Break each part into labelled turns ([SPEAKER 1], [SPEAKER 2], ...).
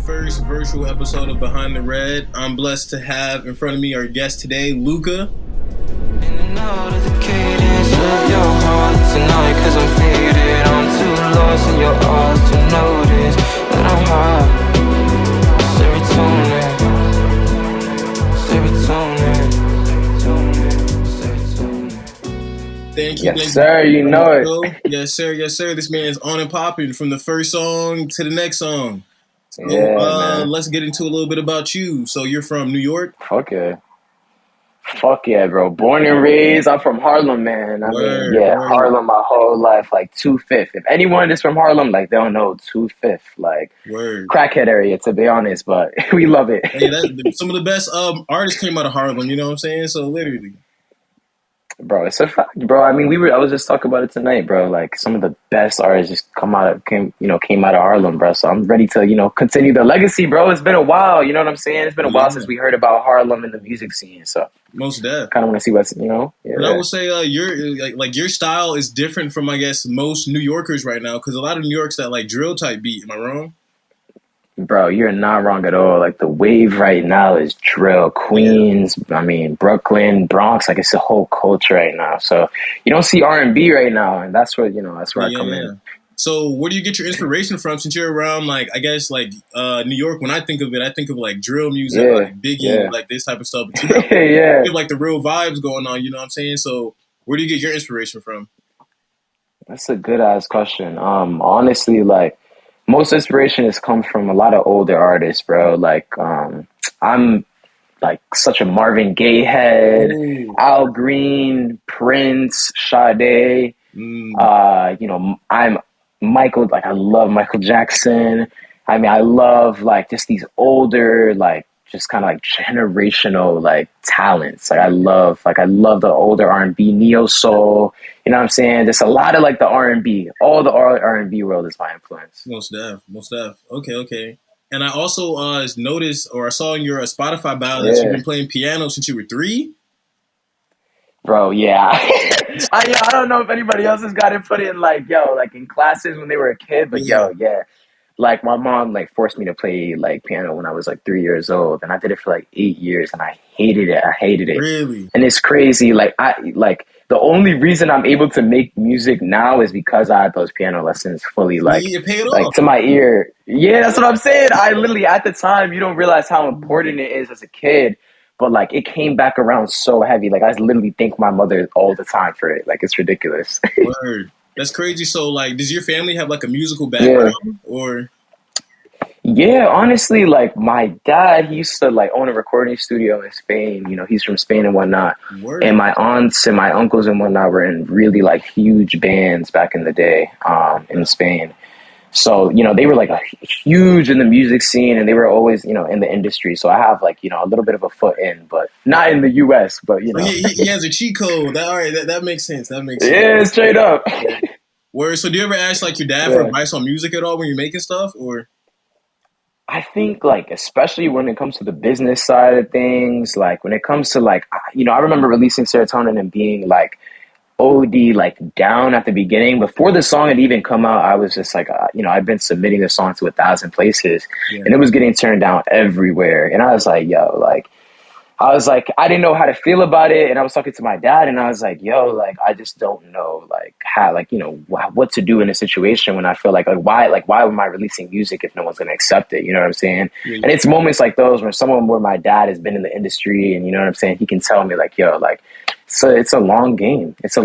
[SPEAKER 1] first virtual episode of Behind the Red. I'm blessed to have in front of me our guest today, Luca.
[SPEAKER 2] In and out of the cadence of your heart tonight, 'cause I'm faded. I'm too lost in your eyes to notice that I'm high. Serotonin, serotonin.
[SPEAKER 1] Thank you.
[SPEAKER 3] Yes, sir. You know it.
[SPEAKER 1] Yes, sir. Yes, sir. This man is on and popping from the first song to the next song. So,
[SPEAKER 3] Man.
[SPEAKER 1] let's get into a little bit about you. So you're from New York?
[SPEAKER 3] Fuck yeah, bro. Born and raised. I'm from Harlem, man.
[SPEAKER 1] Word.
[SPEAKER 3] Harlem my whole life, like 2/5. If anyone is from Harlem, like, they don't know 2/5, like,
[SPEAKER 1] Word.
[SPEAKER 3] crackhead area, to be honest, but we love it.
[SPEAKER 1] Hey, some of the best artists came out of Harlem, you know what I'm saying? So literally.
[SPEAKER 3] Bro, it's a fact, bro. I mean, I was just talking about it tonight, bro. Like, some of the best artists just came out of Harlem, bro. So I'm ready to, continue the legacy, bro. It's been a while, you know what I'm saying? It's been a while since we heard about Harlem in the music scene. So
[SPEAKER 1] most definitely.
[SPEAKER 3] kind of want to see what's,
[SPEAKER 1] Yeah. And I would say your style is different from, I guess, most New Yorkers right now, because a lot of New York's that like drill type beat. Am I wrong?
[SPEAKER 3] Bro, you're not wrong at all. Like, the wave right now is drill. Queens, Brooklyn, Bronx, like, it's a whole culture right now. So you don't see R&B right now, and that's where I come in.
[SPEAKER 1] So where do you get your inspiration from, since you're around, like, I guess, like, New York? When I think of it, I think of, like, drill music, like Biggie, like this type of stuff. But you have, like, the real vibes going on, you know what I'm saying? So where do you get your inspiration from?
[SPEAKER 3] That's a good-ass question. Honestly, like, most inspiration has come from a lot of older artists, bro. Like, I'm like such a Marvin Gaye head, Al Green, Prince, Sade. I'm Michael. Like, I love Michael Jackson. I mean, I love, like, just these older, like, just kind of like generational, like, talents. Like, I love the older R&B, neo soul. You know what I'm saying? Just a lot of, like, the R&B. All the R&B world is my influence.
[SPEAKER 1] Most def. Okay. And I also noticed, or I saw in your Spotify bio that you've been playing piano since you were 3.
[SPEAKER 3] Bro, yeah. I don't know if anybody else has got it put in, like, in classes when they were a kid, but yeah. Like, my mom, like, forced me to play, like, piano when I was, like, 3 years old, and I did it for, like, 8 years, and I hated it.
[SPEAKER 1] Really?
[SPEAKER 3] And it's crazy. Like, the only reason I'm able to make music now is because I had those piano lessons fully, like, to my ear. Yeah, that's what I'm saying. I literally, at the time, you don't realize how important it is as a kid, but, like, it came back around so heavy. Like, I literally thank my mother all the time for it. Like, it's ridiculous.
[SPEAKER 1] Word. That's crazy. So, like, does your family have, like, a musical background? Or?
[SPEAKER 3] Yeah, honestly, like, my dad, he used to, like, own a recording studio in Spain. You know, he's from Spain and whatnot.
[SPEAKER 1] Word.
[SPEAKER 3] And my aunts and my uncles and whatnot were in really, like, huge bands back in the day in Spain. So, they were, like, huge in the music scene, and they were always, in the industry. So I have, like, a little bit of a foot in, but not in the U.S., but,
[SPEAKER 1] He has a cheat code. All right, that makes sense.
[SPEAKER 3] Yeah, straight up.
[SPEAKER 1] Word. So do you ever ask, like, your dad for advice on music at all when you're making stuff, or?
[SPEAKER 3] I think, like, especially when it comes to the business side of things, like, when it comes to, like, I remember releasing Serotonin and being, like, OD, like, down at the beginning. Before the song had even come out, I was just like, I've been submitting the song to 1,000 places, and it was getting turned down everywhere. And I was like, I didn't know how to feel about it. And I was talking to my dad, and I was like, I just don't know, like, how, like, what to do in a situation when I feel like why am I releasing music if no one's going to accept it? You know what I'm saying? Yeah. And it's moments like those where my dad has been in the industry, and, you know what I'm saying? He can tell me, like, so it's a long game. It's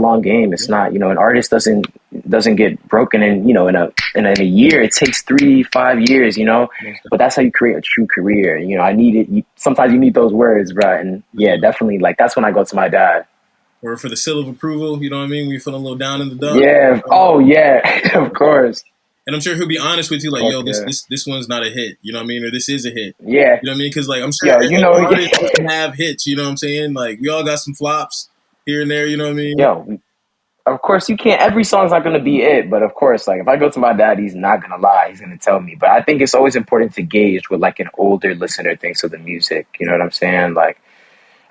[SPEAKER 3] not, an artist doesn't get broken in a year. It takes 3-5 years, but that's how you create a true career. Sometimes you need those words, right? And definitely, like, that's when I go to my dad.
[SPEAKER 1] Or for the seal of approval, you know what I mean? When you feel a little down in the dumps.
[SPEAKER 3] Yeah. Oh yeah, of course.
[SPEAKER 1] And I'm sure he'll be honest with you, like, this one's not a hit, you know what I mean? Or this is a hit.
[SPEAKER 3] Yeah.
[SPEAKER 1] You know what I mean? Because, like, I'm sure artists can have hits, you know what I'm saying? Like, we all got some flops here and there, you know what I mean?
[SPEAKER 3] Of course, every song's not going to be it, but of course, like, if I go to my dad, he's not going to lie. He's going to tell me. But I think it's always important to gauge what, like, an older listener thinks of the music. You know what I'm saying? Like,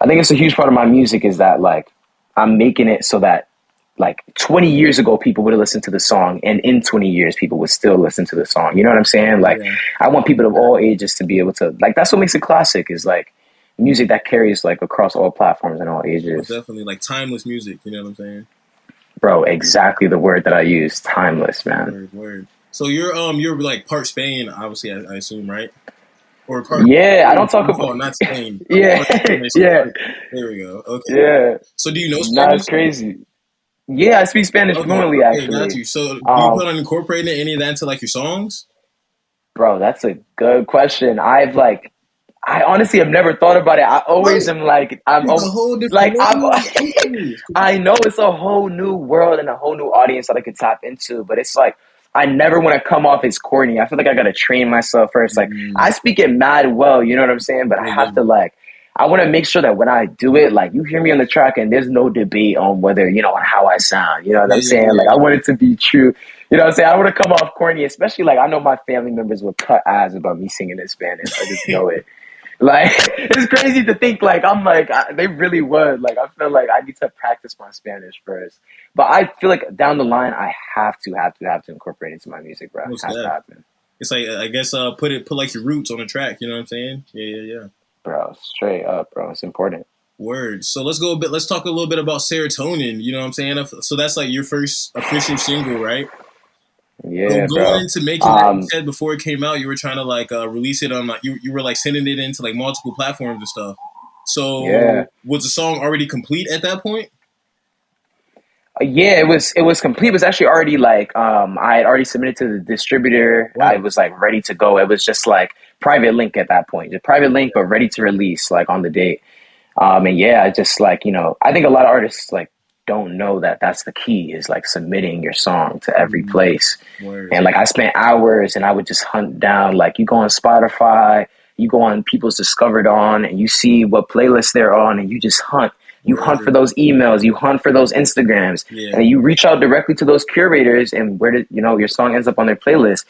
[SPEAKER 3] I think it's a huge part of my music is that, like, I'm making it so that like 20 years ago, people would have listened to the song, and in 20 years, people would still listen to the song. You know what I'm saying? Like, I want people of all ages to be able to, like, that's what makes it classic, is like music that carries like across all platforms and all ages.
[SPEAKER 1] Well, definitely like timeless music. You know what I'm saying?
[SPEAKER 3] Bro, exactly the word that I use, timeless, man.
[SPEAKER 1] Word. So you're like part Spain, obviously, I assume, right? Or
[SPEAKER 3] part I don't talk about
[SPEAKER 1] not Spain.
[SPEAKER 3] Yeah.
[SPEAKER 1] There we go. Okay.
[SPEAKER 3] Yeah.
[SPEAKER 1] So do you know Spanish?
[SPEAKER 3] That's crazy. Yeah, I speak Spanish fluently, actually.
[SPEAKER 1] Got you. So do you plan on incorporating any of that into like your songs?
[SPEAKER 3] Bro, that's a good question. I honestly have never thought about it. I always am like, I know it's a whole new world and a whole new audience that I could tap into, but it's like, I never want to come off as corny. I feel like I got to train myself first. Like, I speak it mad well, you know what I'm saying? But I have to I want to make sure that when I do it, like, you hear me on the track and there's no debate on whether, on how I sound. You know what I'm saying? Like, I want it to be true. You know what I'm saying? I don't want to come off corny, especially like, I know my family members would cut eyes about me singing in Spanish. I just know it. Like, it's crazy to think, like, I'm like, they really would. Like, I feel like I need to practice my Spanish first. But I feel like down the line, I have to incorporate it into my music, bro. It has to happen.
[SPEAKER 1] It's like, I guess, put like your roots on the track. You know what I'm saying? Yeah.
[SPEAKER 3] Bro, straight up, bro. It's important.
[SPEAKER 1] Word. So let's talk a little bit about Serotonin. You know what I'm saying? So that's like your first official single, right?
[SPEAKER 3] Yeah,
[SPEAKER 1] so going into making that, you said before it came out, you were trying to like release it on like you were like sending it into like multiple platforms and stuff. So was the song already complete at that point?
[SPEAKER 3] Yeah, it was complete. It was actually already like I had already submitted to the distributor. Wow. I was like ready to go. It was just like private link at that point, just private link, but ready to release like on the date. And yeah, just like, I think a lot of artists like don't know that that's the key, is like submitting your song to every place. Word. And like I spent hours and I would just hunt down, like, you go on Spotify, you go on people's discovered on, and you see what playlists they're on, and you just hunt. You hunt for those emails, you hunt for those Instagrams, and you reach out directly to those curators, and where did your song ends up on their playlist.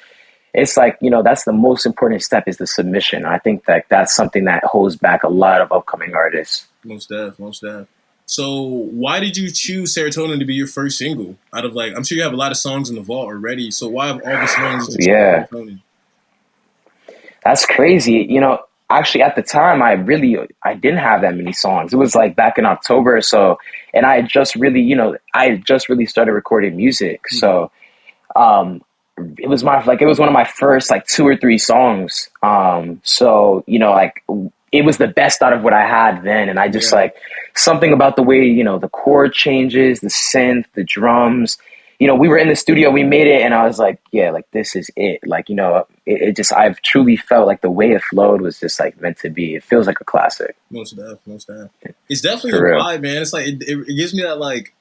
[SPEAKER 3] It's like, that's the most important step, is the submission. I think that that's something that holds back a lot of upcoming artists.
[SPEAKER 1] Most def. So why did you choose Serotonin to be your first single? Out of like, I'm sure you have a lot of songs in the vault already. So why have all the songs? Serotonin?
[SPEAKER 3] That's crazy. Actually, at the time, I didn't have that many songs. It was like back in October or so, and I had just really started recording music. Mm-hmm. So, it was one of my first like 2 or 3 songs. So, like, it was the best out of what I had then. And I just like something about the way, the chord changes, the synth, the drums, we were in the studio, we made it, and I was like, yeah, like, this is it. Like, it just, I've truly felt like the way it flowed was just like meant to be. It feels like a classic.
[SPEAKER 1] Most def. It's definitely a vibe, man. It's like, it gives me that, like,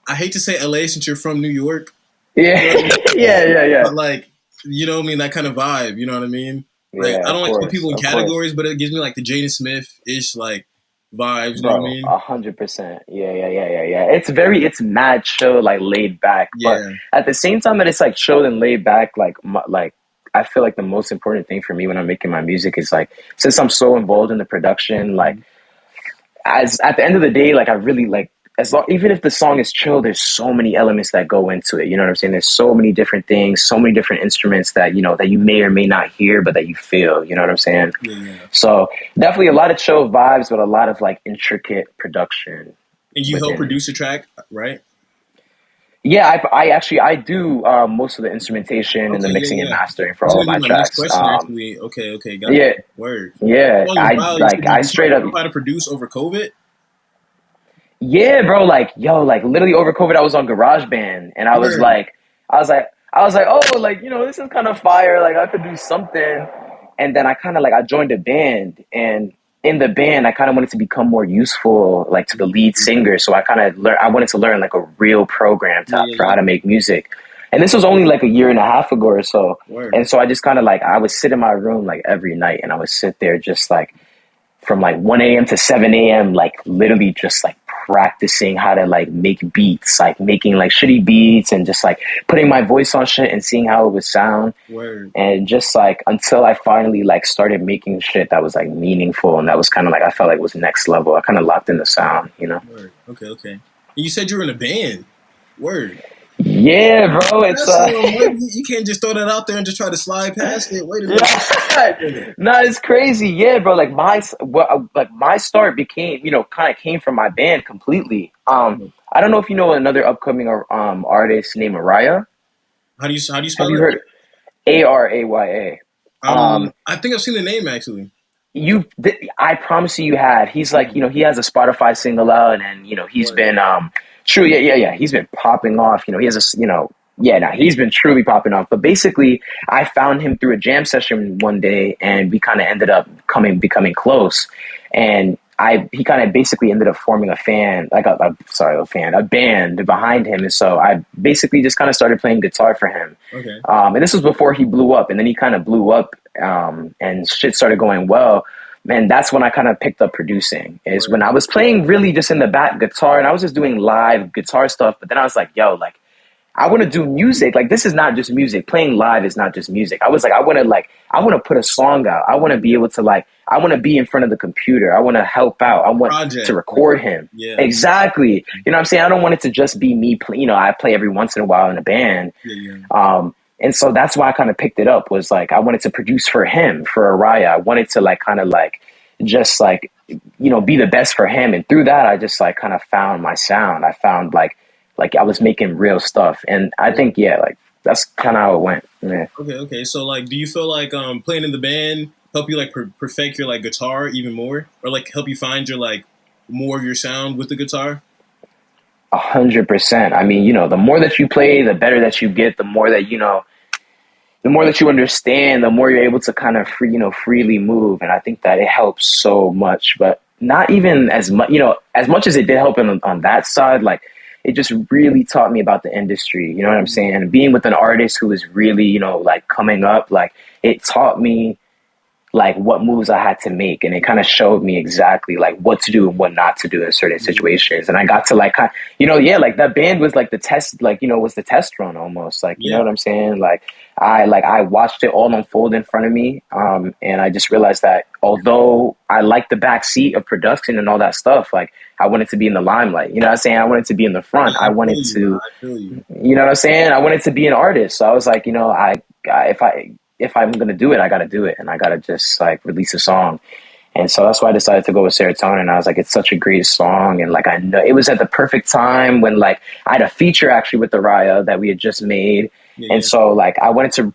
[SPEAKER 1] I hate to say LA since you're from New York.
[SPEAKER 3] Yeah. Yeah.
[SPEAKER 1] But like, you know what I mean? That kind of vibe, you know what I mean? Like, I don't like to put people in categories, but it gives me like the Jaden Smith-ish like vibes, you know what I mean?
[SPEAKER 3] 100%. Yeah. It's mad chill, like laid back. But at the same time that it's like chill and laid back, like I feel like the most important thing for me when I'm making my music is like, since I'm so involved in the production, like, as at the end of the day, like, I really like, even if the song is chill, there's so many elements that go into it. You know what I'm saying? There's so many different things, so many different instruments that, that you may or may not hear, but that you feel, you know what I'm saying? Yeah. So definitely a lot of chill vibes, but a lot of like intricate production.
[SPEAKER 1] And you help produce a track, right?
[SPEAKER 3] Yeah, I do most of the instrumentation and the mixing and mastering for all of my tracks.
[SPEAKER 1] Okay, got it. Word.
[SPEAKER 3] Yeah, I straight up.
[SPEAKER 1] You know how to produce over COVID?
[SPEAKER 3] Yeah, bro, like, literally over COVID, I was on GarageBand, and I was like, oh, like, this is kind of fire, like, I could do something. And then I kind of, like, I joined a band, and in the band, I kind of wanted to become more useful, like, to the lead singer, so I wanted to learn, like, a real program for how to make music. And this was only, like, a year and a half ago or so. And so I just kind of, like, I would sit in my room, like, every night, and I would sit there just, like, from, like, 1 a.m. to 7 a.m., like, literally just, like, practicing how to like make beats, like making like shitty beats and just like putting my voice on shit and seeing how it would sound.
[SPEAKER 1] Word.
[SPEAKER 3] And just like until I finally like started making shit that was like meaningful, and that was kind of like I felt like was next level. I kind of locked in the sound,
[SPEAKER 1] Word. Okay. You said you were in a band. Word.
[SPEAKER 3] Yeah, bro. It's
[SPEAKER 1] you can't just throw that out there and just try to slide past it. Wait a minute.
[SPEAKER 3] No, it's crazy. Yeah, bro. Like my start became, kind of came from my band completely. I don't know if you know another upcoming artist named Araya.
[SPEAKER 1] How do you spell
[SPEAKER 3] Have you
[SPEAKER 1] it?
[SPEAKER 3] heard Araya?
[SPEAKER 1] I think I've seen the name actually.
[SPEAKER 3] I promise you had. He's like, he has a Spotify single out, and he's been true. Yeah. He's been popping off. He has he's been truly popping off. But basically, I found him through a jam session one day, and we kind of ended up becoming close. And he kind of basically ended up forming a band behind him. And so I basically just kind of started playing guitar for him.
[SPEAKER 1] Okay.
[SPEAKER 3] And this was before he blew up, and then he kind of blew up, and shit started going well. And that's when I kind of picked up producing, is when I was playing really just in the back guitar, and I was just doing live guitar stuff. But then I was like, yo, like, I want to do music. Like, this is not just music. Playing live is not just music. I was like, I want to put a song out. I want to be able to, like, I want to be in front of the computer. I want to help out. I want to record him.
[SPEAKER 1] Yeah.
[SPEAKER 3] Exactly. You know what I'm saying? I don't want it to just be me play. I play every once in a while in a band.
[SPEAKER 1] Yeah.
[SPEAKER 3] And so that's why I kind of picked it up, was like, I wanted to produce for him, for Araya. I wanted to like, kind of like, just like, be the best for him. And through that, I just like kind of found my sound. I found like I was making real stuff. And I think, like that's kind of how it went. Yeah.
[SPEAKER 1] Okay. So like, do you feel like playing in the band help you like perfect your like guitar even more, or like help you find your like more of your sound with the guitar?
[SPEAKER 3] 100%. I mean, the more that you play, the better that you get, the more that, the more that you understand, the more you're able to kind of freely move. And I think that it helps so much, but not even as much, as much as it did help on that side, like it just really taught me about the industry. You know what I'm saying? And being with an artist who is really, like coming up, like it taught me like what moves I had to make, and it kind of showed me exactly like what to do and what not to do in certain situations. And I got to like like that band was like the test, like was the test run almost, like you know what I'm saying. Like I watched it all unfold in front of me, and I just realized that although I like the back seat of production and all that stuff, like I wanted to be in the limelight. You know what I'm saying? I wanted to be in the front. I wanted to, you know what I'm saying? I wanted to be an artist. So I was like, if I'm going to do it, I got to do it. And I got to just like release a song. And so that's why I decided to go with Serotonin. I was like, it's such a great song. And like, I know it was at the perfect time when like I had a feature actually with Araya that we had just made. Yeah. And so like, I wanted to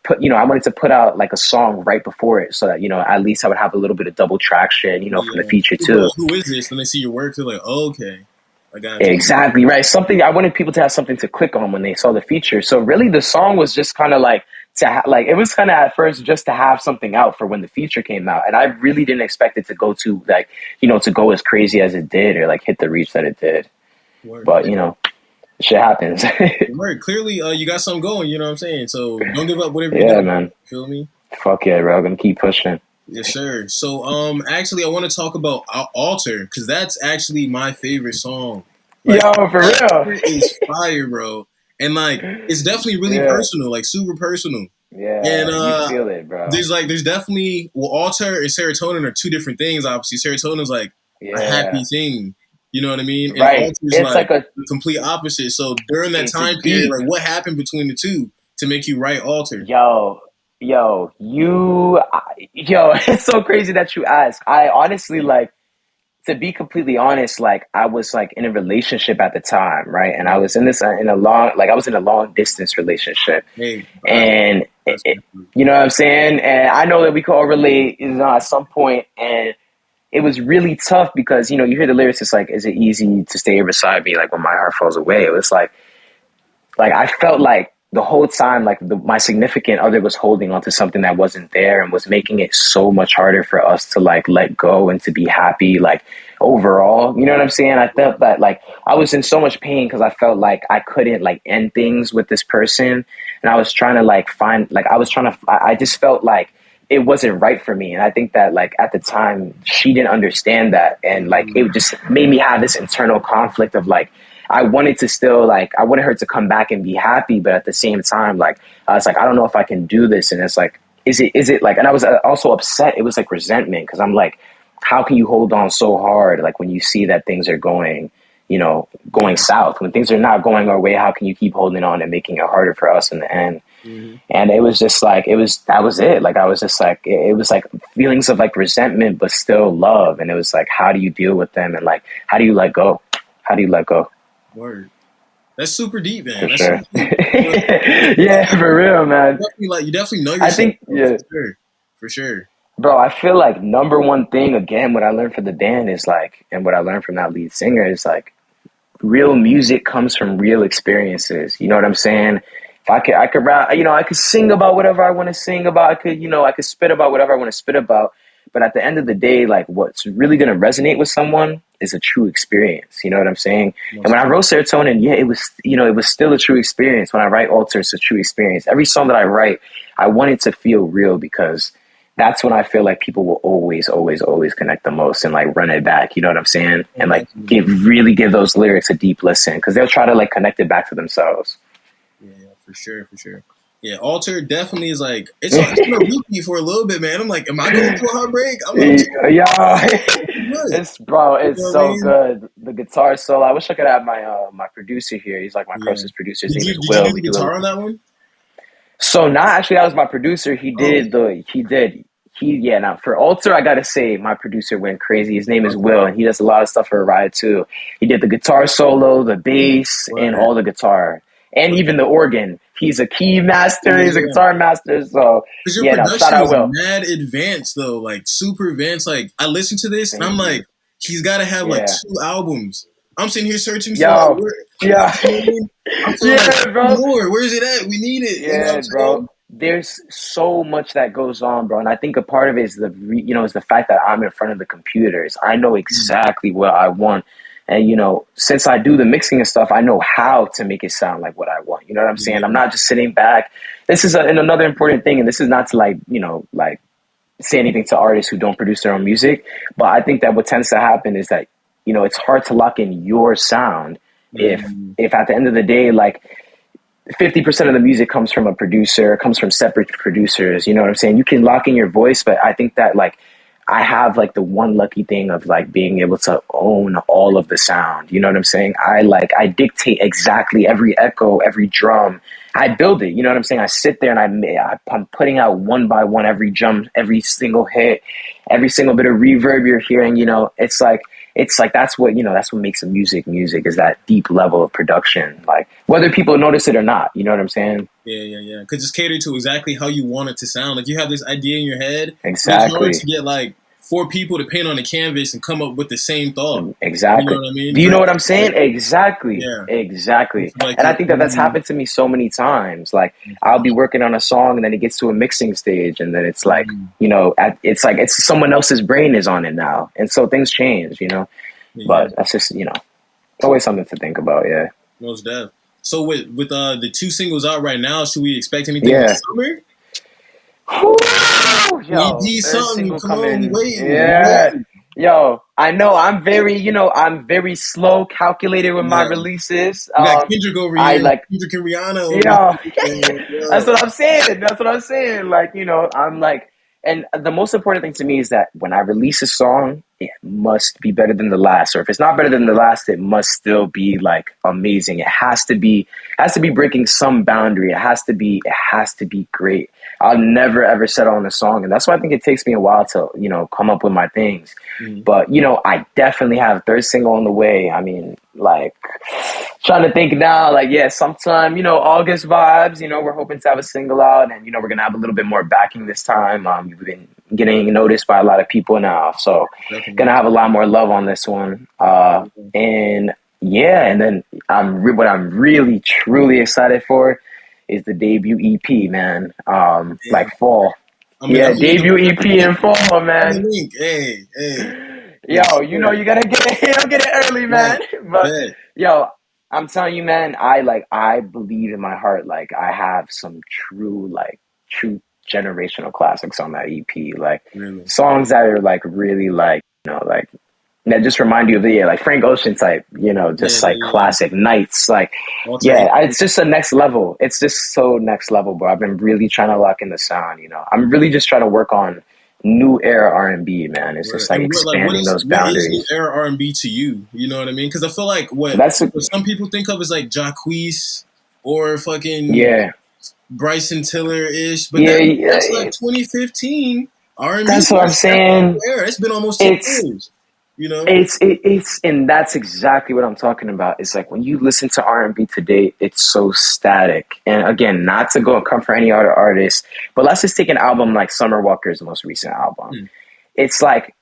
[SPEAKER 3] put out like a song right before it, so that, at least I would have a little bit of double traction, from the feature too.
[SPEAKER 1] Who is this? When they see your work, they're like, oh, okay. I got you.
[SPEAKER 3] Exactly. Right. I wanted people to have something to click on when they saw the feature. So really the song was just kind of like, it was kind of at first just to have something out for when the feature came out. And I really didn't expect it to go to like, to go as crazy as it did, or like hit the reach that it did. Word. But, shit happens.
[SPEAKER 1] Word. Clearly, you got something going, you know what I'm saying? So don't give up whatever
[SPEAKER 3] you do. Man.
[SPEAKER 1] Feel me?
[SPEAKER 3] Fuck yeah, bro. I'm going to keep pushing.
[SPEAKER 1] Yes, sir. So, actually, I want to talk about Alter, because that's actually my favorite song. Like,
[SPEAKER 3] yo, for real.
[SPEAKER 1] It's fire, bro. And like, it's definitely really personal, like super personal.
[SPEAKER 3] Yeah,
[SPEAKER 1] and
[SPEAKER 3] you feel it, bro.
[SPEAKER 1] There's definitely Alter and Serotonin are two different things. Obviously, Serotonin is like a happy thing. You know what I mean? And
[SPEAKER 3] right.
[SPEAKER 1] Alter is like a complete opposite. So during that time period, like what happened between the two to make you write Alter?
[SPEAKER 3] Yo, it's so crazy that you ask. I honestly like. To be completely honest, like I was like in a relationship at the time, right? And I was in a long distance relationship.
[SPEAKER 1] Hey,
[SPEAKER 3] and you know what I'm saying? And I know that we could all relate, at some point. And it was really tough because, you hear the lyrics, it's like, is it easy to stay beside me? Like when my heart falls away, it was like I felt like the whole time, like my significant other was holding on to something that wasn't there, and was making it so much harder for us to like let go and to be happy, like overall, you know what I'm saying? I felt that like I was in so much pain because I felt like I couldn't like end things with this person. And I was trying to like I just felt like it wasn't right for me. And I think that like at the time she didn't understand that. And like, it just made me have this internal conflict of like, I wanted her to come back and be happy. But at the same time, like, I was like, I don't know if I can do this. And it's like, is it like, and I was also upset. It was like resentment. Cause I'm like, how can you hold on so hard? Like when you see that things are going going south. When things are not going our way, how can you keep holding on and making it harder for us in the end?
[SPEAKER 1] Mm-hmm.
[SPEAKER 3] And it was just like, that was it. Like, I was just like, it was like feelings of like resentment, but still love. And it was like, how do you deal with them? And like, how do you let go? How do you let go?
[SPEAKER 1] Word. That's super deep, man.
[SPEAKER 3] For
[SPEAKER 1] That's
[SPEAKER 3] sure.
[SPEAKER 1] super deep.
[SPEAKER 3] Yeah, for real, man.
[SPEAKER 1] You definitely know yourself.
[SPEAKER 3] I think, yeah.
[SPEAKER 1] For sure.
[SPEAKER 3] Bro, I feel like number one thing, again, what I learned from the band is like, and what I learned from that lead singer is like, real music comes from real experiences. You know what I'm saying? If I could rap, I could sing about whatever I want to sing about. I could spit about whatever I want to spit about. But at the end of the day, like, what's really going to resonate with someone is a true experience. You know what I'm saying? And when I wrote Serotonin, yeah, it was, it was still a true experience. When I write Alter, it's a true experience. Every song that I write, I want it to feel real, because that's when I feel like people will always, always, always connect the most and like run it back. You know what I'm saying? And like really give those lyrics a deep listen, because they'll try to like connect it back to themselves.
[SPEAKER 1] Yeah, for sure. Yeah, Alter definitely is like, it's been a repeat for a little bit, man. I'm like, am I going through a heartbreak? I'm like,
[SPEAKER 3] it's so good. The guitar solo. I wish I could have my producer here. He's like my closest producer. His name is Will.
[SPEAKER 1] Did you do the guitar on that one?
[SPEAKER 3] So actually, that was my producer. Now for Alter, I gotta say my producer went crazy. His name is Will, and he does a lot of stuff for a ride too. He did the guitar solo, the bass, and all the guitar, and even the organ. He's a key master. He's a guitar master. So shout out Will.
[SPEAKER 1] Mad advanced though, like super advanced. Like I listened to this, and I'm like, he's got to have like 2 albums. I'm sitting here searching for
[SPEAKER 3] bro.
[SPEAKER 1] More. Where is it at? We need it.
[SPEAKER 3] Yeah, bro. There's so much that goes on, bro, and I think a part of it is is the fact that I'm in front of the computers. I know exactly what I want, and since I do the mixing and stuff, I know how to make it sound like what I want. You know what I'm saying? I'm not just sitting back. This is and another important thing, and this is not to like say anything to artists who don't produce their own music, but I think that what tends to happen is that it's hard to lock in your sound if at the end of the day, like 50% of the music comes from a producer, comes from separate producers. You know what I'm saying? You can lock in your voice, but I think that like I have like the one lucky thing of like being able to own all of the sound. You know what I'm saying? I dictate exactly every echo, every drum. I build it. You know what I'm saying? I sit there and I'm putting out one by one every jump, every single hit, every single bit of reverb you're hearing. It's like that's what makes a music is that deep level of production. Like whether people notice it or not, you know what I'm saying?
[SPEAKER 1] Yeah. Because it's catered to exactly how you want it to sound. Like you have this idea in your head.
[SPEAKER 3] Exactly.
[SPEAKER 1] It's hard to get like 4 people to paint on a canvas and come up with the same thought.
[SPEAKER 3] Exactly.
[SPEAKER 1] You know what I mean?
[SPEAKER 3] Do you know what I'm saying? Exactly.
[SPEAKER 1] Yeah.
[SPEAKER 3] Exactly.
[SPEAKER 1] Like,
[SPEAKER 3] and I think that's happened to me so many times. Like I'll be working on a song and then it gets to a mixing stage and then it's like, it's like it's someone else's brain is on it now. And so things change, But that's just, always something to think about, yeah.
[SPEAKER 1] Most definitely. So with the 2 singles out right now, should we expect anything this summer?
[SPEAKER 3] Yo,
[SPEAKER 1] something. Come on, waiting.
[SPEAKER 3] Yeah. Yo, I know I'm very slow, calculated with my releases.
[SPEAKER 1] You got Kendrick over here. Kendrick and Rihanna.
[SPEAKER 3] That's what I'm saying. Like, I'm like, and the most important thing to me is that when I release a song, it must be better than the last. Or if it's not better than the last, it must still be like amazing. It has to be breaking some boundary. It has to be great. I'll never ever settle on a song. And that's why I think it takes me a while to, come up with my things. Mm-hmm. But, I definitely have a 3rd single on the way. I mean, like trying to think now, like, sometime, August vibes, we're hoping to have a single out and, we're going to have a little bit more backing this time. We've been getting noticed by a lot of people now. So going to have a lot more love on this one. And then what I'm really, truly excited for is the debut EP, man. Like fall. Debut EP in fall, man.
[SPEAKER 1] Hey.
[SPEAKER 3] Yo, you gotta get it early, man. But yo, I'm telling you, man, I believe in my heart, like I have some true generational classics on that EP. Like songs that are like really like, like that just remind you of like Frank Ocean type, classic nights. Like, it's just a next level. It's just so next level, bro. I've been really trying to lock in the sound, I'm really just trying to work on new era R&B, man. It's just like
[SPEAKER 1] And
[SPEAKER 3] expanding those
[SPEAKER 1] what is new
[SPEAKER 3] boundaries.
[SPEAKER 1] era R&B to you? You know what I mean? Because I feel like what some people think of is like Jacquees or fucking Bryson Tiller ish, but that's like 2015 R&B.
[SPEAKER 3] That's what I'm saying.
[SPEAKER 1] It's been almost 10 years. You know,
[SPEAKER 3] it's and that's exactly what I'm talking about. It's like when you listen to R&B today, it's so static. And again, not to go and come for any other artist, but let's just take an album like Summer Walker's most recent album. It's like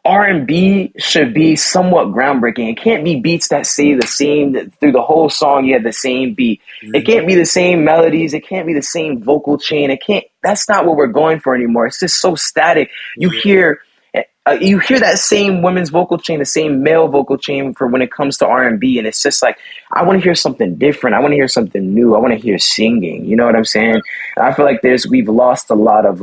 [SPEAKER 3] R&B should be somewhat groundbreaking. It can't be beats that say the same through the whole song. You have the same beat. It can't be the same melodies. It can't be the same vocal chain. It can't. That's not what we're going for anymore. It's just so static. You hear that same women's vocal chain, the same male vocal chain for when it comes to R&B, and it's just like I want to hear something different. I want to hear something new. I want to hear singing. You know what I'm saying? And I feel like we've lost a lot of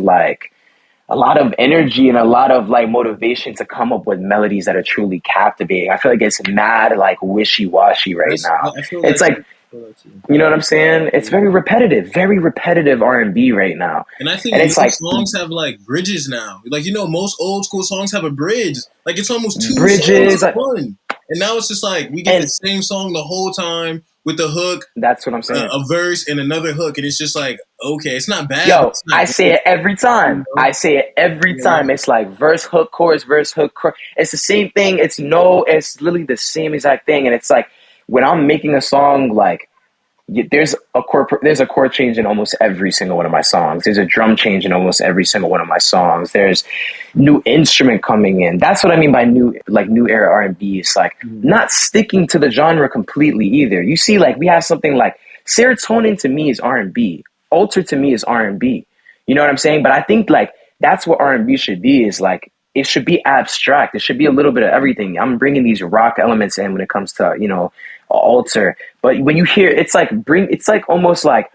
[SPEAKER 3] energy and a lot of like motivation to come up with melodies that are truly captivating. I feel like it's mad like wishy-washy right now. It's like, you know what I'm saying? It's very repetitive R&B right now.
[SPEAKER 1] And I think it's like songs have like bridges now. Like, you know, most old school songs have a bridge. Like it's almost two songs in one. And now it's just like we get the same song the whole time with the hook.
[SPEAKER 3] That's what I'm saying.
[SPEAKER 1] A verse and another hook, and it's just like, okay, it's not bad.
[SPEAKER 3] Yo, I say it every time. It's like verse, hook, chorus, verse, hook, chorus. It's the same thing. It's literally the same exact thing. And it's like when I'm making a song, like there's a chord change in almost every single one of my songs. There's a drum change in almost every single one of my songs. There's new instrument coming in. That's what I mean by new era R&B. It's like not sticking to the genre completely either. You see, like we have something like Serotonin to me is R&B. Alter to me is R&B. You know what I'm saying? But I think like that's what R&B should be, is like it should be abstract. It should be a little bit of everything. I'm bringing these rock elements in when it comes to, you know, Alter. But when you hear it's like almost like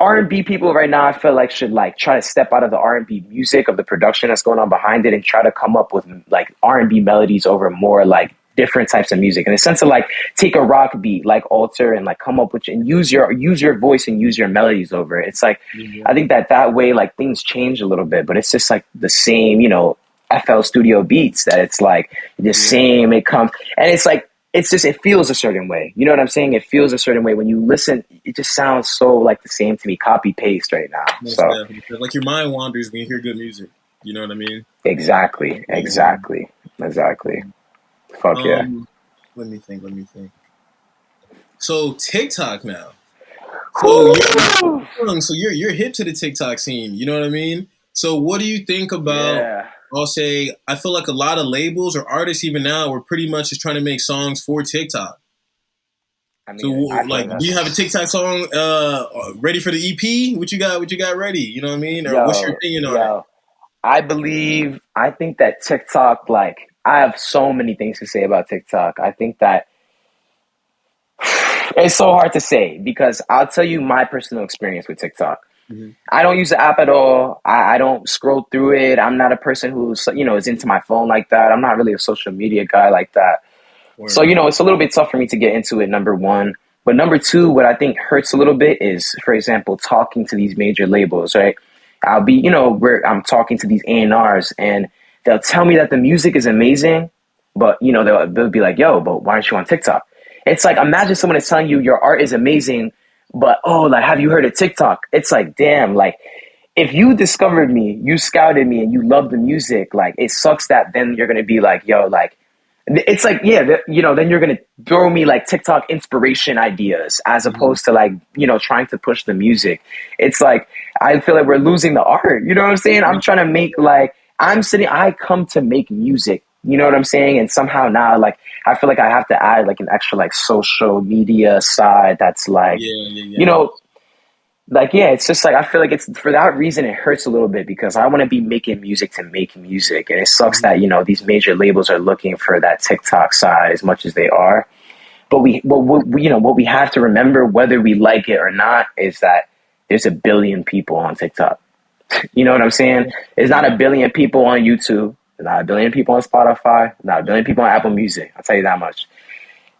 [SPEAKER 3] R&B people right now, I feel like should like try to step out of the R&B music, of the production that's going on behind it, and try to come up with like R&B melodies over more like different types of music, in the sense of like take a rock beat like Alter and like come up with and use your voice and use your melodies over it. It's like I think that way like things change a little bit, but it's just like the same, you know, FL Studio beats that it's like the same. It comes and it's like it's just it feels a certain way. You know what I'm saying? It feels a certain way when you listen. It just sounds so like the same to me, copy paste right now.
[SPEAKER 1] Most
[SPEAKER 3] so
[SPEAKER 1] definitely. Like your mind wanders when you hear good music. You know what I mean?
[SPEAKER 3] Exactly. Fuck yeah.
[SPEAKER 1] Let me think. So TikTok now. So you're hip to the TikTok scene. You know what I mean? So what do you think about?
[SPEAKER 3] Yeah.
[SPEAKER 1] I'll say I feel like a lot of labels or artists even now are pretty much just trying to make songs for TikTok. I mean, so like, do you have a TikTok song ready for the EP? What you got ready? You know what I mean? Or what's your opinion on it?
[SPEAKER 3] I think that TikTok, like, I have so many things to say about TikTok. I think that it's so hard to say because I'll tell you my personal experience with TikTok. Mm-hmm. I don't use the app at all. I don't scroll through it. I'm not a person who's, you know, is into my phone like that. I'm not really a social media guy like that. So, you know, it's a little bit tough for me to get into it, number one. But number two, what I think hurts a little bit is, for example, talking to these major labels, right? I'll be, you know, where I'm talking to these A&Rs and they'll tell me that the music is amazing, but, you know, they'll be like, yo, but why aren't you on TikTok? It's like, imagine someone is telling you your art is amazing, but, oh, like, have you heard of TikTok? It's like, damn, like, if you discovered me, you scouted me, and you love the music, like, it sucks that then you're going to be like, yo, like, it's like, yeah, you know, then you're going to throw me like TikTok inspiration ideas as opposed to like, you know, trying to push the music. It's like, I feel like we're losing the art. You know what I'm saying? I'm trying to make like, I come to make music. You know what I'm saying? And somehow now, like, I feel like I have to add like an extra like social media side that's like, you know, like, yeah, it's just like, I feel like it's for that reason, it hurts a little bit because I want to be making music to make music. And it sucks that, you know, these major labels are looking for that TikTok side as much as they are. But you know, what we have to remember, whether we like it or not, is that there's 1 billion people on TikTok. You know what I'm saying? There's not 1 billion people on YouTube. There's not 1 billion people on Spotify. Not 1 billion people on Apple Music. I'll tell you that much.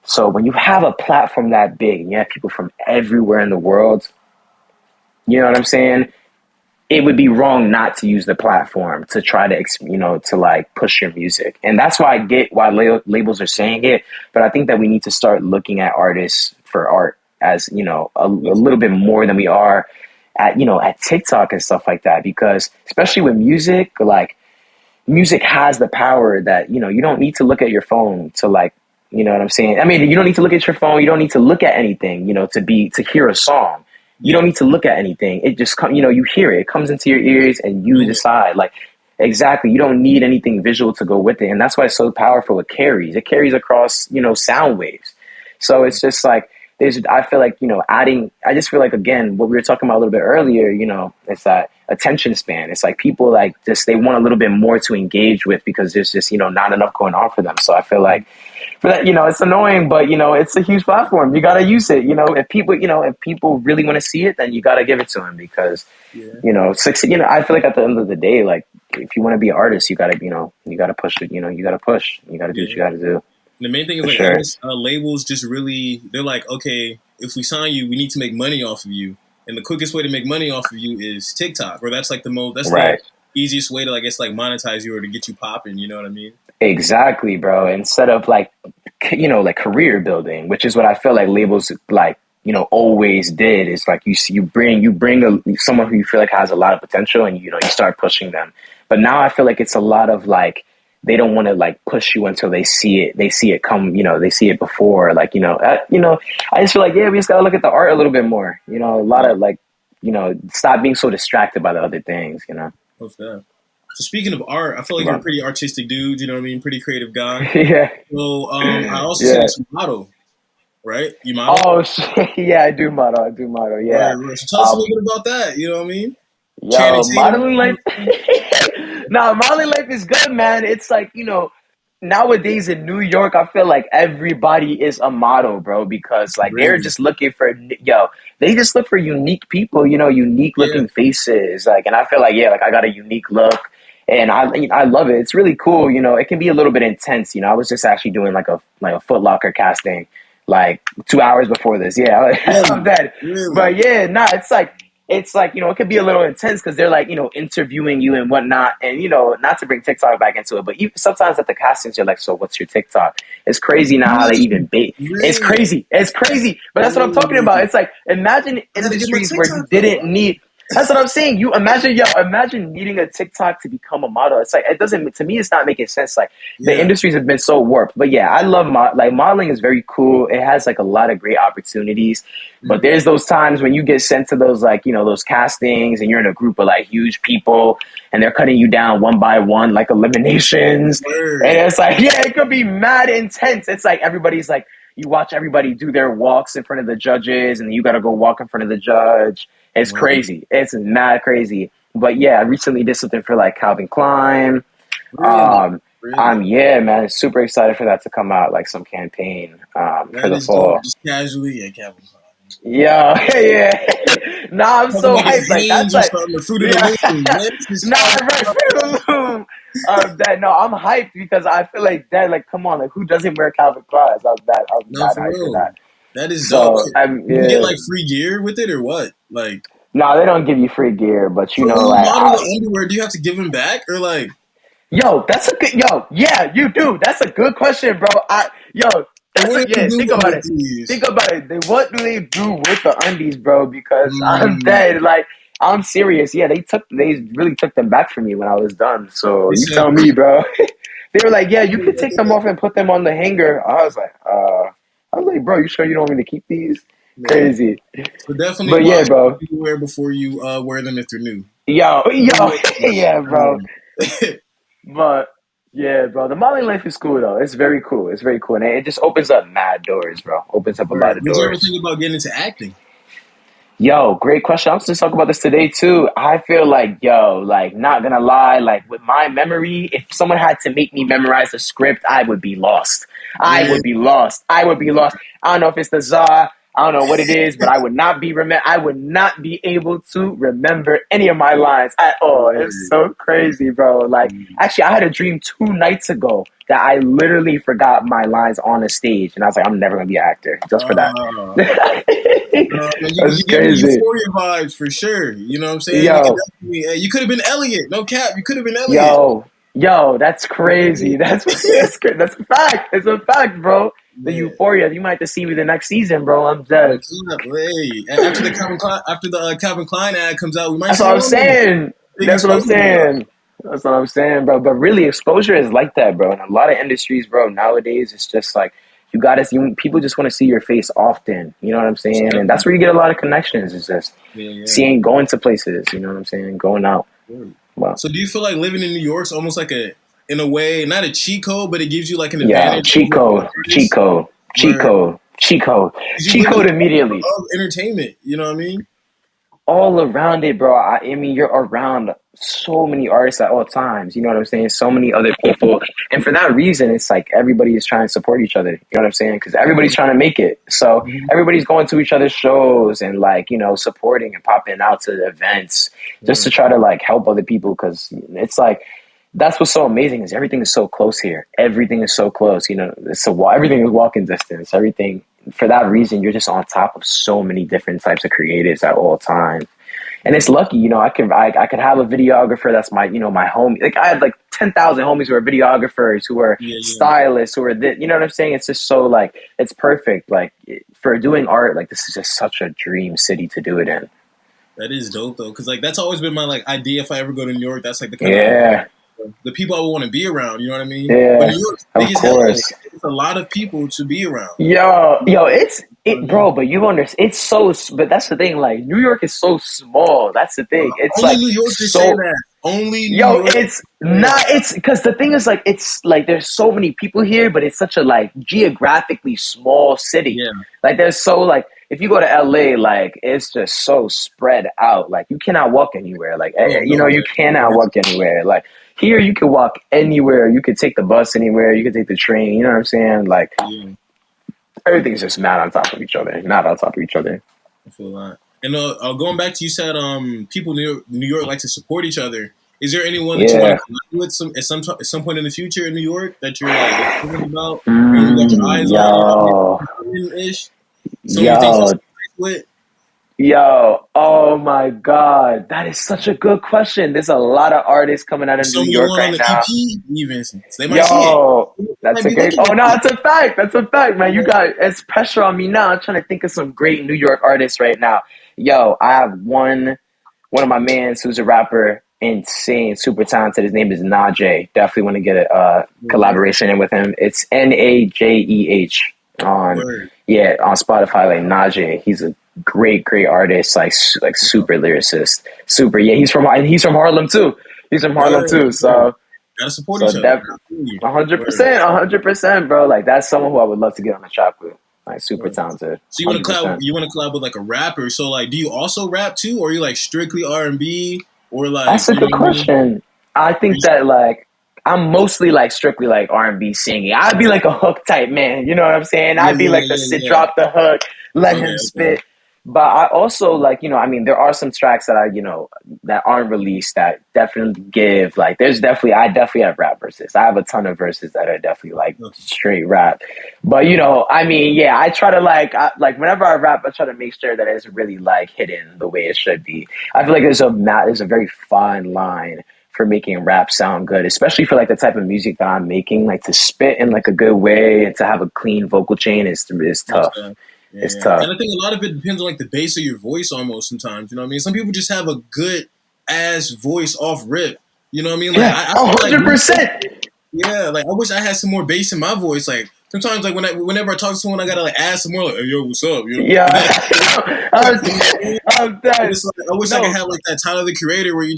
[SPEAKER 3] So when you have a platform that big and you have people from everywhere in the world, you know what I'm saying? it would be wrong not to use the platform to try to, to like push your music. And that's why I get why labels are saying it. But I think that we need to start looking at artists for art as, a little bit more than we are at TikTok and stuff like that. Because especially with music, like music has the power that, you don't need to look at your phone to like, you know what I'm saying? I mean, you don't need to look at your phone. You don't need to look at anything, to hear a song. You don't need to look at anything. It just comes, you hear it. It comes into your ears and you decide. Like, exactly. You don't need anything visual to go with it. And that's why it's so powerful. It carries across, sound waves. So it's just like, I feel like, I just feel like, again, what we were talking about a little bit earlier, it's that attention span. It's like people like just, they want a little bit more to engage with because there's just, not enough going on for them. So I feel like for that, it's annoying, but, it's a huge platform. You got to use it. If people really want to see it, then you got to give it to them because, I feel like at the end of the day, like if you want to be an artist, you got to, you got to push it, you got to push, you got to do what you got to do.
[SPEAKER 1] The main thing is like artists, labels just really, they're like, okay, if we sign you, we need to make money off of you. And the quickest way to make money off of you is TikTok, or that's like the easiest way to, I guess, like monetize you or to get you popping. You know what I mean?
[SPEAKER 3] Exactly, bro. Instead of like, like career building, which is what I feel like labels like, always did is like you bring someone who you feel like has a lot of potential and, you start pushing them. But now I feel like it's a lot of like, they don't want to like push you until they see it. They see it come, they see it before. Like, I just feel like, we just gotta look at the art a little bit more. A lot of like, stop being so distracted by the other things.
[SPEAKER 1] What's that? So speaking of art, I feel like you're a pretty artistic dude. You know what I mean? Pretty creative guy.
[SPEAKER 3] Yeah.
[SPEAKER 1] So I also see this model, right? You model?
[SPEAKER 3] Oh shit! Yeah, I do model. Yeah.
[SPEAKER 1] Right. So tell us a little bit about that. You know what I mean?
[SPEAKER 3] Yo, modeling life. No, modeling life is good, man. It's like, nowadays in New York, I feel like everybody is a model, bro, because like they're just looking for, they just look for unique people, unique looking faces. Like, and I feel like, like I got a unique look and I love it. It's really cool. It can be a little bit intense. I was just actually doing like a Foot Locker casting like 2 hours before this. Yeah, I'm dead. Really? But it's like, it could be a little intense because they're like, interviewing you and whatnot. And, not to bring TikTok back into it, but sometimes at the castings, you're like, so what's your TikTok? It's crazy now how they even bait. Really? It's crazy. But that's what I'm talking about. It's like, imagine industries where you didn't need. That's what I'm saying. You imagine needing a TikTok to become a model. It's like, to me, it's not making sense. Like the industries have been so warped, but I love modeling is very cool. It has like a lot of great opportunities, but there's those times when you get sent to those, like, those castings and you're in a group of like huge people and they're cutting you down one by one, like eliminations. Word. And it's like, it could be mad intense. It's like, everybody's like, you watch everybody do their walks in front of the judges and then you got to go walk in front of the judge. It's crazy. It's mad crazy. But I recently did something for like Calvin Klein. Really? Man, super excited for that to come out, like some campaign for the fall.
[SPEAKER 1] Just casually at Calvin Klein.
[SPEAKER 3] Yeah. Nah, I'm so hyped. Like that's like Fruit of the Loom. I'm hyped because I feel like that. Like, come on, like who doesn't wear Calvin Klein? I'm hyped for that.
[SPEAKER 1] That is dope. You get like free gear with it or what? Like,
[SPEAKER 3] no, they don't give you free gear, but
[SPEAKER 1] like model the underwear. Do you have to give them back or like?
[SPEAKER 3] That's a good. Yeah, you do. That's a good question, bro. Think about it. What do they do with the undies, bro? Because I'm dead. Like, I'm serious. Yeah, they really took them back from me when I was done. So you tell me, bro. They were like, you can take them off and put them on the hanger. I was like, bro, you sure you don't want me to keep these? Man. Crazy.
[SPEAKER 1] So definitely, bro. You wear before you wear them if they're new.
[SPEAKER 3] Bro. But bro, the modeling life is cool though. It's very cool. And it just opens up mad doors, bro. Opens up a lot of doors.
[SPEAKER 1] Did you ever think about getting into acting?
[SPEAKER 3] Great question. I was just talking about this today too. I feel like, not gonna lie, like with my memory, if someone had to make me memorize a script, I would be lost. I would be lost. I don't know if it's the Czar. I don't know what it is, but I would not be able to remember any of my lines at all. It's so crazy, bro. Like, actually, I had a dream 2 nights ago that I literally forgot my lines on a stage, and I was like, I'm never gonna be an actor just for that. That's
[SPEAKER 1] you give me
[SPEAKER 3] crazy.
[SPEAKER 1] Euphoria vibes for sure. You know what I'm saying?
[SPEAKER 3] Yo,
[SPEAKER 1] You could have been Elliot. No cap. You could have been Elliot.
[SPEAKER 3] yo, that's crazy. That's that's a fact. It's a fact, bro. The
[SPEAKER 1] Yeah.
[SPEAKER 3] Euphoria. You might have to see me the next season, bro. I'm
[SPEAKER 1] No
[SPEAKER 3] dead.
[SPEAKER 1] cap. Hey, after the Calvin Klein ad comes out, we might
[SPEAKER 3] That's
[SPEAKER 1] see
[SPEAKER 3] what
[SPEAKER 1] you
[SPEAKER 3] I'm
[SPEAKER 1] on there.
[SPEAKER 3] saying.
[SPEAKER 1] Big
[SPEAKER 3] That's what I'm
[SPEAKER 1] exposure, bro.
[SPEAKER 3] saying. That's what I'm saying, bro. But really, exposure is like that, bro. In a lot of industries, bro, nowadays, it's just like people just want to see your face often. You know what I'm saying? And that's where you get a lot of connections. It's just
[SPEAKER 1] Yeah.
[SPEAKER 3] going to places. You know what I'm saying? Going out. Wow.
[SPEAKER 1] So do you feel like living in New York's almost like in a way, not a cheat code, but it gives you like an
[SPEAKER 3] Yeah,
[SPEAKER 1] advantage over other artists? Where
[SPEAKER 3] cheat code,
[SPEAKER 1] you live in
[SPEAKER 3] immediately.
[SPEAKER 1] of entertainment, you know what I mean?
[SPEAKER 3] All around it, bro. I mean, you're around so many artists at all times. You know what I'm saying? So many other people. And for that reason, it's like everybody is trying to support each other. You know what I'm saying? Because everybody's trying to make it. So everybody's going to each other's shows and like, supporting and popping out to the events just to try to like help other people. Because it's like, that's what's so amazing is everything is so close here. Everything is so close. Everything is walking distance. Everything. For that reason, you're just on top of so many different types of creatives at all times. And it's lucky, I could have a videographer that's my, my homie. Like I have like 10,000 homies who are videographers, who are stylists, who are this, you know what I'm saying? It's just so like, it's perfect. Like for doing art, like this is just such a dream city to do it in.
[SPEAKER 1] That is dope though. Cause like, that's always been my like idea. If I ever go to New York, that's like the kind of the people I would want to be around. You know what I mean?
[SPEAKER 3] Yeah,
[SPEAKER 1] but New York's big
[SPEAKER 3] of
[SPEAKER 1] as hell.
[SPEAKER 3] course.
[SPEAKER 1] It's a lot of people to be around.
[SPEAKER 3] Yo, bro, but you understand, but that's the thing, like, New York is so small, that's the thing, it's
[SPEAKER 1] only
[SPEAKER 3] like,
[SPEAKER 1] New Yorkers say that. Only New York.
[SPEAKER 3] It's not, it's, because the thing is, like, it's, like, there's so many people here, but it's such a, like, geographically small city.
[SPEAKER 1] Yeah.
[SPEAKER 3] Like, there's so, like, if you go to LA, like, it's just so spread out, like, you cannot walk anywhere, like, you cannot walk anywhere, like, here you can walk anywhere, you could take the bus anywhere, you could take the train, you know what I'm saying, like, everything's just not on top of each other.
[SPEAKER 1] I feel that. And going back to, you said people in New York like to support each other. Is there anyone that you want to collab with at some point in the future in New York that you're like thinking about? Or you got your eyes on? Ish.
[SPEAKER 3] Yo, oh my God, that is such a good question. There's a lot of artists coming out of New York right now.
[SPEAKER 1] They might see it.
[SPEAKER 3] That's a great. Oh no, that's a fact. That's a fact, man. It's pressure on me now. I'm trying to think of some great New York artists right now. Yo, I have one of my mans who's a rapper, insane, super talented. His name is Najee. Definitely want to get a collaboration in with him. It's Najeh on Spotify. Like Najee, he's a great artist, like super lyricist, he's from Harlem too. So
[SPEAKER 1] gotta support each other.
[SPEAKER 3] 100%, bro. Like that's someone who I would love to get on the track with. Like super talented.
[SPEAKER 1] So you want to collab with like a rapper. So like, do you also rap too, or are you like strictly R&B, or like?
[SPEAKER 3] That's a good question. I think that like I'm mostly like strictly like R&B singing. I'd be like a hook type man. You know what I'm saying? I'd be like drop the hook, let him spit. But I also like, I mean, there are some tracks that that aren't released that definitely give like, I definitely have rap verses. I have a ton of verses that are definitely like straight rap. But, I mean, yeah, I try to like whenever I rap, I try to make sure that it's really like hidden the way it should be. I feel like there's a very fine line for making rap sound good, especially for like the type of music that I'm making, like to spit in like a good way and to have a clean vocal chain is tough. It's tough.
[SPEAKER 1] And I think a lot of it depends on like the bass of your voice almost sometimes, you know what I mean? Some people just have a good ass voice off rip. You know what I mean? Like,
[SPEAKER 3] yeah, 100%.
[SPEAKER 1] Yeah, like I wish I had some more bass in my voice. Like sometimes like whenever I talk to someone, I gotta like ask some more like, hey, yo, what's up?
[SPEAKER 3] Yeah. I'm dead.
[SPEAKER 1] Like, I wish I could have like that Tyler the Creator where you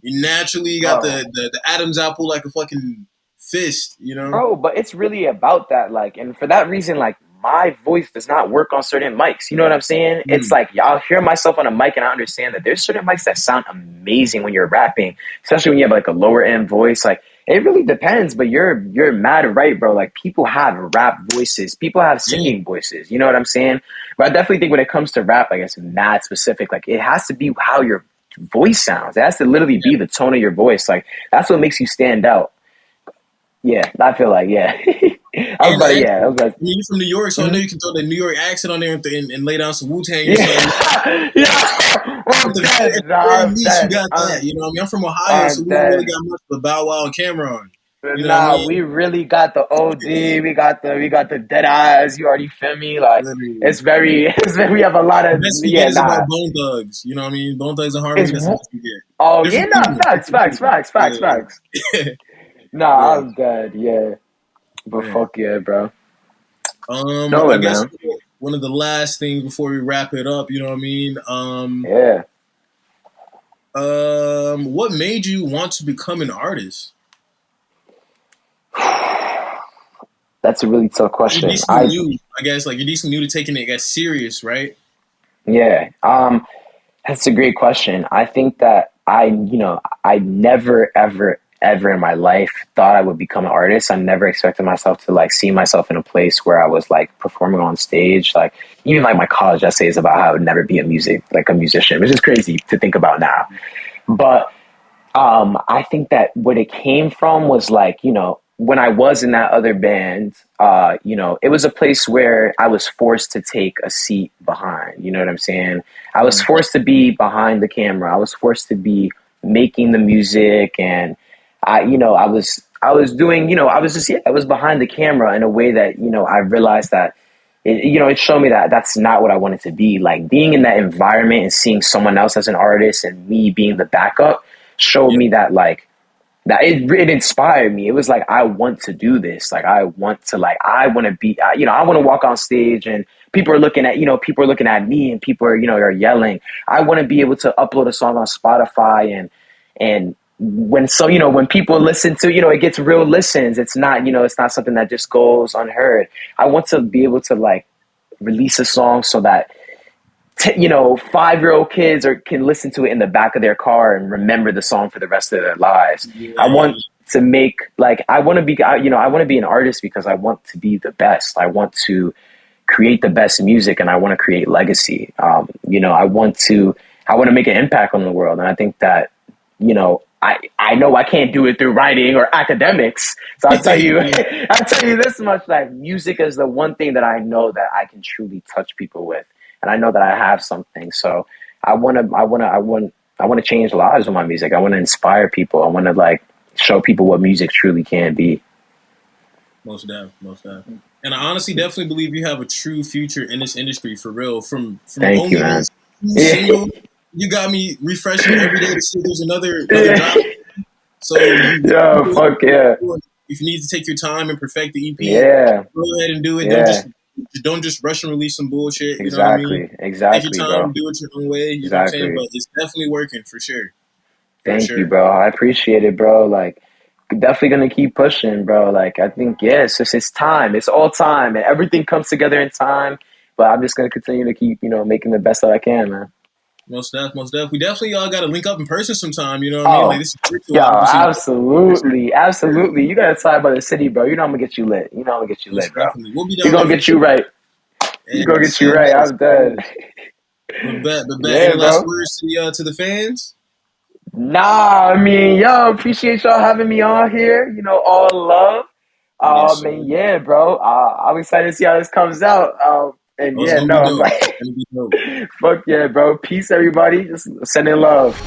[SPEAKER 1] naturally got the Adam's apple like a fucking fist,
[SPEAKER 3] Bro, but it's really about that, like, and for that reason, like, my voice does not work on certain mics. You know what I'm saying? It's like, I'll hear myself on a mic and I understand that there's certain mics that sound amazing when you're rapping, especially when you have like a lower end voice. Like, it really depends, but you're mad right, bro. Like, people have rap voices. People have singing voices. You know what I'm saying? But I definitely think when it comes to rap, like, it's mad specific. Like, it has to be how your voice sounds. It has to literally be the tone of your voice. Like, that's what makes you stand out. Yeah, I feel like, I
[SPEAKER 1] And
[SPEAKER 3] about to, yeah, I was like,
[SPEAKER 1] I mean, you're from New York, so I know you can throw the New York accent on there and lay down some Wu-Tang or
[SPEAKER 3] yeah,
[SPEAKER 1] something.
[SPEAKER 3] yeah.
[SPEAKER 1] At
[SPEAKER 3] I'm
[SPEAKER 1] the
[SPEAKER 3] dead. Nah,
[SPEAKER 1] very
[SPEAKER 3] I'm
[SPEAKER 1] least, you
[SPEAKER 3] dead.
[SPEAKER 1] got that. You know what I mean? I'm from Ohio, so
[SPEAKER 3] I'm
[SPEAKER 1] we don't really
[SPEAKER 3] dead.
[SPEAKER 1] got much of a Bow Wow and Cameron. You know what I
[SPEAKER 3] Nah, we
[SPEAKER 1] mean?
[SPEAKER 3] really got the OD. We got the dead eyes. You already feel me? Like
[SPEAKER 1] Literally.
[SPEAKER 3] it's very, we have a lot
[SPEAKER 1] The
[SPEAKER 3] of,
[SPEAKER 1] best we
[SPEAKER 3] yeah,
[SPEAKER 1] get is
[SPEAKER 3] nah.
[SPEAKER 1] about Bone Thugs. You know what I mean? Bone Thugs and Harmony,
[SPEAKER 3] It's
[SPEAKER 1] that's the best we get.
[SPEAKER 3] oh yeah,
[SPEAKER 1] Different
[SPEAKER 3] nah,
[SPEAKER 1] people.
[SPEAKER 3] facts,
[SPEAKER 1] Different
[SPEAKER 3] facts,
[SPEAKER 1] people.
[SPEAKER 3] facts, facts, facts.
[SPEAKER 1] Yeah.
[SPEAKER 3] Nah,
[SPEAKER 1] Yeah.
[SPEAKER 3] I'm dead. Yeah, but
[SPEAKER 1] Man.
[SPEAKER 3] fuck yeah, bro. No
[SPEAKER 1] I
[SPEAKER 3] way,
[SPEAKER 1] guess
[SPEAKER 3] man.
[SPEAKER 1] one of the last things before we wrap it up, you know what I mean?
[SPEAKER 3] Yeah.
[SPEAKER 1] What made you want to become an artist?
[SPEAKER 3] That's a really tough
[SPEAKER 1] You're
[SPEAKER 3] question.
[SPEAKER 1] decently new, I guess. Like you're decently new to taking it as serious, right?
[SPEAKER 3] Yeah. That's a great question. I think that I never, ever, ever in my life thought I would become an artist. I never expected myself to like see myself in a place where I was like performing on stage. Like even like my college essays about how I would never be a musician, which is crazy to think about now. But I think that what it came from was like, when I was in that other band, it was a place where I was forced to take a seat behind. You know what I'm saying? I was forced to be behind the camera. I was forced to be making the music, and I was doing, I was just, yeah, I was behind the camera in a way that, I realized that it showed me that that's not what I wanted to be. Like being in that environment and seeing someone else as an artist and me being the backup showed
[SPEAKER 1] Yeah.
[SPEAKER 3] me that like that it inspired me. It was like I want to do this. Like I want to I want to be I want to walk on stage and people are looking at me and people are yelling. I want to be able to upload a song on Spotify and when people listen to it gets real listens. It's not something that just goes unheard. I want to be able to like release a song so that 5-year-old kids can listen to it in the back of their car and remember the song for the rest of their lives. I
[SPEAKER 1] Yeah.
[SPEAKER 3] want to make I want to be I want to be an artist because I want to be the best. I want to create the best music and I want to create legacy. I want to make an impact on the world, and I think that I know I can't do it through writing or academics. So I'll tell you, I'll tell you this much: like music is the one thing that I know that I can truly touch people with, and I know that I have something. So I want to change lives with my music. I want to inspire people. I want to like show people what music truly can be.
[SPEAKER 1] Most definitely. And I honestly definitely believe you have a true future in this industry for real. From
[SPEAKER 3] Thank you,
[SPEAKER 1] only
[SPEAKER 3] man.
[SPEAKER 1] two
[SPEAKER 3] Yeah.
[SPEAKER 1] singles, you got me refreshing every day to see if there's another drop. So
[SPEAKER 3] Yeah, fuck yeah.
[SPEAKER 1] if you need to take your time and perfect the EP,
[SPEAKER 3] Yeah.
[SPEAKER 1] go ahead and do it.
[SPEAKER 3] Yeah.
[SPEAKER 1] Don't just rush and release some bullshit. You know what I mean? Take your
[SPEAKER 3] Exactly,
[SPEAKER 1] time,
[SPEAKER 3] bro.
[SPEAKER 1] do it your own way. You know what I'm saying?
[SPEAKER 3] Exactly.
[SPEAKER 1] But it's definitely working for sure. For
[SPEAKER 3] Thank you,
[SPEAKER 1] sure.
[SPEAKER 3] bro. I appreciate it, bro. Like, definitely gonna keep pushing, bro. Like, I think, yeah, it's time. It's all time, and everything comes together in time. But I'm just gonna continue to keep, making the best that I can, man.
[SPEAKER 1] Most definitely. We definitely all got to link up in person sometime. You know what I mean? Like
[SPEAKER 3] Oh,
[SPEAKER 1] this is virtual,
[SPEAKER 3] yo,
[SPEAKER 1] obviously.
[SPEAKER 3] absolutely, absolutely. You gotta talk about the city, bro. You know I'm gonna get you lit. You know I'm gonna get you
[SPEAKER 1] Most
[SPEAKER 3] lit, bro.
[SPEAKER 1] definitely. We'll be
[SPEAKER 3] We
[SPEAKER 1] down there
[SPEAKER 3] gonna
[SPEAKER 1] for
[SPEAKER 3] get you
[SPEAKER 1] sure.
[SPEAKER 3] right. We gonna get you right. I'm dead.
[SPEAKER 1] But
[SPEAKER 3] Yeah,
[SPEAKER 1] any last
[SPEAKER 3] bro.
[SPEAKER 1] words to the fans?
[SPEAKER 3] Nah, I mean, yo, appreciate y'all having me on here. All love.
[SPEAKER 1] Yes, sir.
[SPEAKER 3] And yeah, bro. I'm excited to see how this comes out. And
[SPEAKER 1] Oh, it's
[SPEAKER 3] yeah,
[SPEAKER 1] gonna
[SPEAKER 3] no,
[SPEAKER 1] be
[SPEAKER 3] I'm
[SPEAKER 1] dope.
[SPEAKER 3] like,
[SPEAKER 1] It's gonna be dope.
[SPEAKER 3] fuck yeah, bro. Peace, everybody. Just sending love.